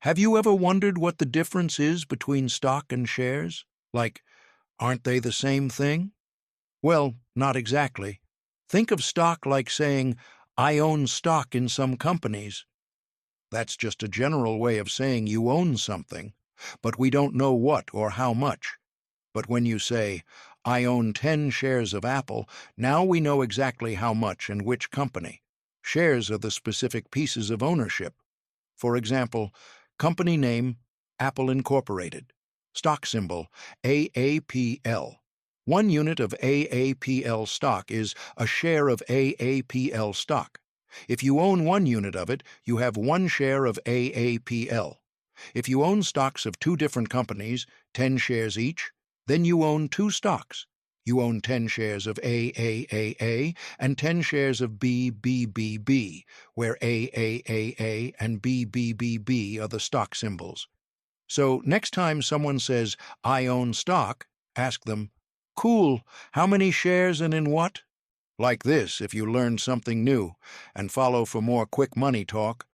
Have you ever wondered what the difference is between stock and shares? Like, aren't they the same thing? Well, not exactly. Think of stock like saying, I own stock in some companies. That's just a general way of saying you own something, but we don't know what or how much. But when you say, I own 10 shares of Apple, now we know exactly how much and which company. Shares are the specific pieces of ownership. For example, company name, Apple Incorporated. Stock symbol, AAPL. 1 unit of AAPL stock is a share of AAPL stock. If you own 1 unit of it, you have 1 share of AAPL. If you own stocks of 2 different companies, 10 shares each, then you own 2 stocks. You own 10 shares of AAAA and 10 shares of BBBB, where AAAA and BBBB are the stock symbols. So next time someone says, I own stock, ask them, cool, how many shares and in what? Like this if you learned something new, and follow for more quick money talk.